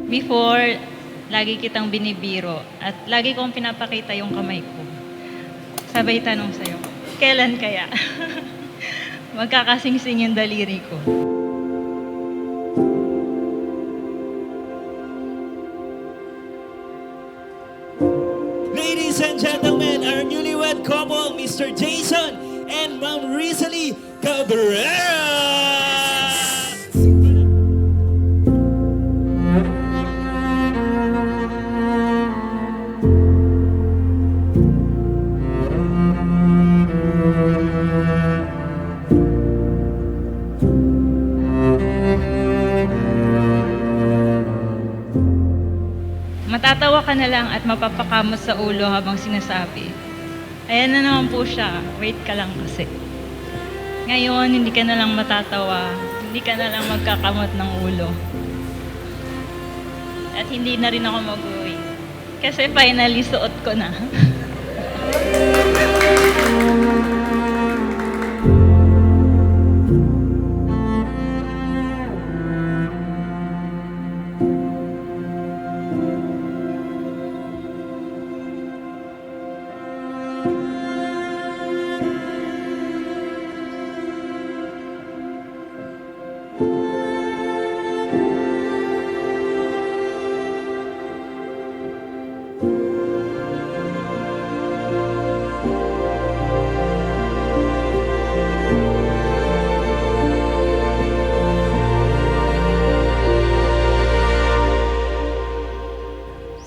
Before, lagi kitang binibiro at lagi kong pinapakita yung kamay ko. Sabay tanong sa'yo, kailan kaya? Magkakasingsing yung daliri ko. Ladies and gentlemen, our newlywed couple, Mr. Jason and Ma'am Rizalie Cabrera! Matatawa ka na lang at mapapakamot sa ulo habang sinasabi, ayan na naman po siya, wait ka lang kasi. Ngayon, hindi ka na lang matatawa, hindi ka na lang magkakamot ng ulo. At hindi na rin ako mag-uwi. Kasi finally, suot ko na.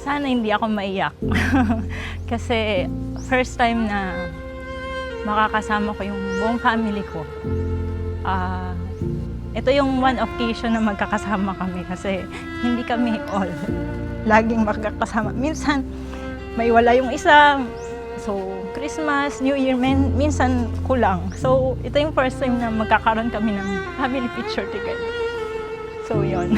Sana hindi ako maiyak. Kasi first time na makakasama ko yung buong family ko. Ito yung one occasion na magkakasama kami kasi hindi kami all laging magkakasama. Minsan may wala yung isa. So, Christmas, New Year, minsan kulang. So, ito yung first time na magkakaroon kami ng family picture together. So, yun.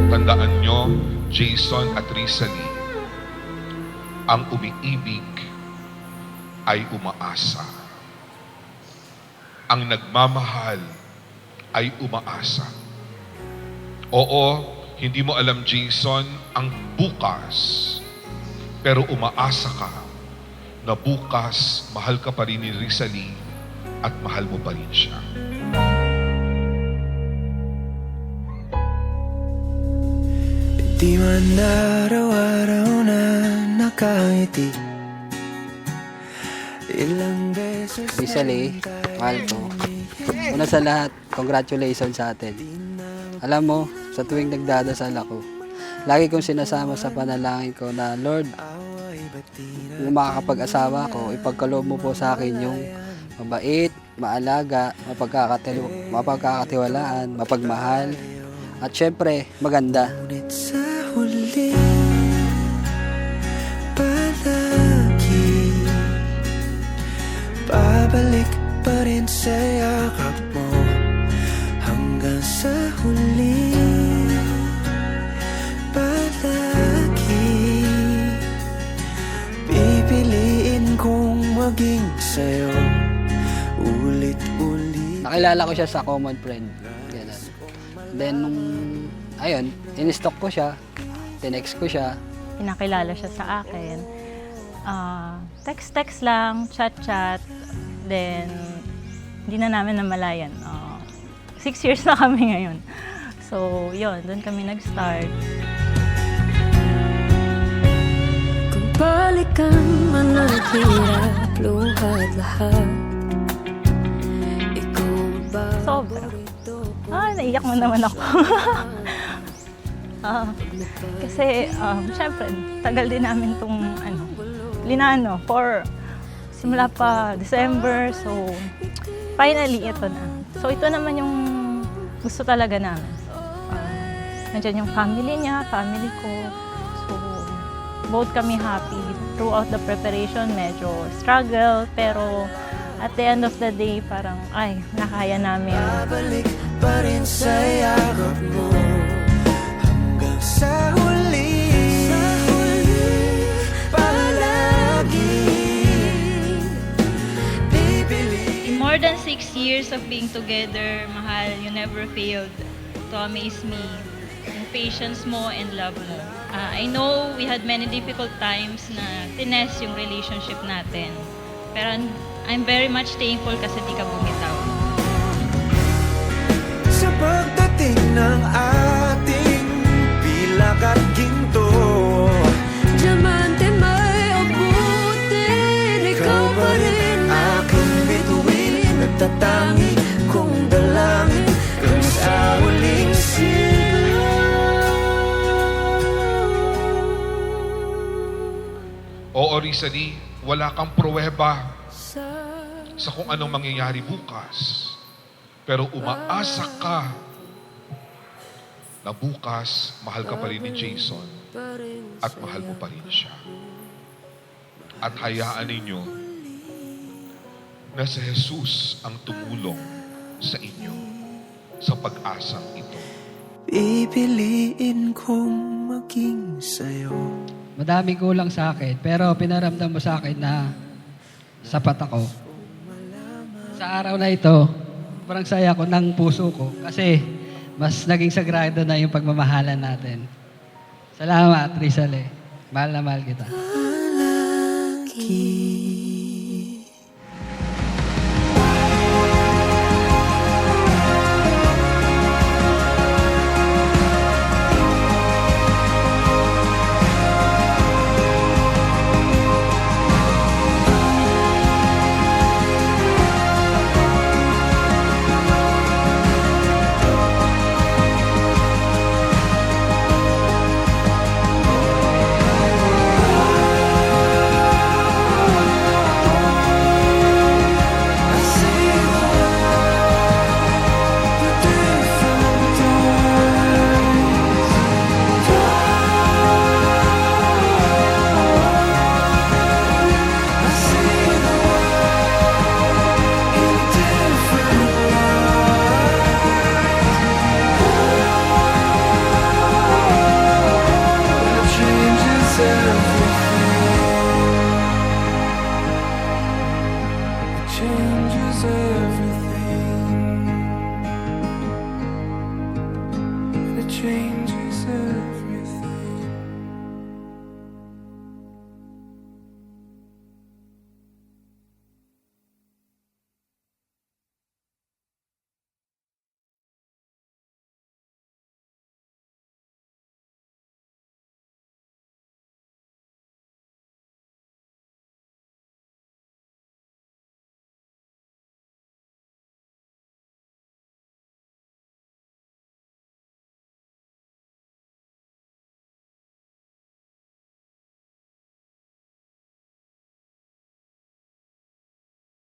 Tandaan nyo, Jason at Rizalie, ang umiibig ay umaasa. Ang nagmamahal ay umaasa. Oo, hindi mo alam, Jason, ang bukas. Pero umaasa ka na bukas mahal ka pa rin ni Rizalie at mahal mo pa rin siya. Di man araw-araw na nakangiti. Ilang beses Rizalie, mahal ko. Una sa lahat, congratulations sa atin. Alam mo, sa tuwing nagdadasal ako, lagi kong sinasama sa panalangin ko na, Lord, kung makakapag-asawa ko, ipagkaloob mo po sa akin yung mabait, maalaga, mapagkakatiwalaan, mapagmahal, at syempre, maganda. ngunit sa huli, palagi babalik pa rin sa yakap mo hanggang sa huli. Palagi pipiliin kong maging sa'yo ulit-ulit. Nakilala ko siya sa common friend. Ganun. Then, ayun, in-stock ko siya, tinext ko siya. Pinakilala siya sa akin. Text-text lang, chat-chat. Then, hindi na namin namalayan. 6 years na kami ngayon. So, yun, doon kami nag-start. Kung balikan man ang hirap, luhat lahat, ikaw ba? Sobra. Naiyak mo naman ako. Kasi, syempre, tagal din namin itong linano for simula pa December. So, finally, ito na. So, ito naman yung gusto talaga namin. Nandiyan yung family niya, family ko. So, both kami happy. Throughout the preparation, medyo struggle. Pero, at the end of the day, parang, ay, nakaya namin. Babalik pa rin sa yakap mo years of being together, mahal, you never failed to amaze me. Yung patience mo and love mo. I know we had many difficult times na tinest yung relationship natin. Pero I'm very much thankful kasi di ka bumitaw. Sa pagdating ng ating pilak at ginto, Diamante may abutin, ikaw pa rin aking bituin, nagtatangi kong dalangin kung sa huling sila. Oo, Rizali, wala kang pruweba sa kung anong mangyayari bukas. Pero umaasa ka na bukas, mahal ka pa rin ni Jason at mahal mo pa rin siya. At hayaan ninyo na si Jesus ang tumulong sa inyo sa pag-asang ito. Pipiliin kong maging sa'yo. Madaming kulang sa akin, pero pinaramdam mo sa akin na sapat ako. Sa araw na ito, parang saya ko ng puso ko kasi mas naging sagrado na yung pagmamahalan natin. Salamat, Rizal. Mahal na mahal kita. Lagi. Changes everything. It changes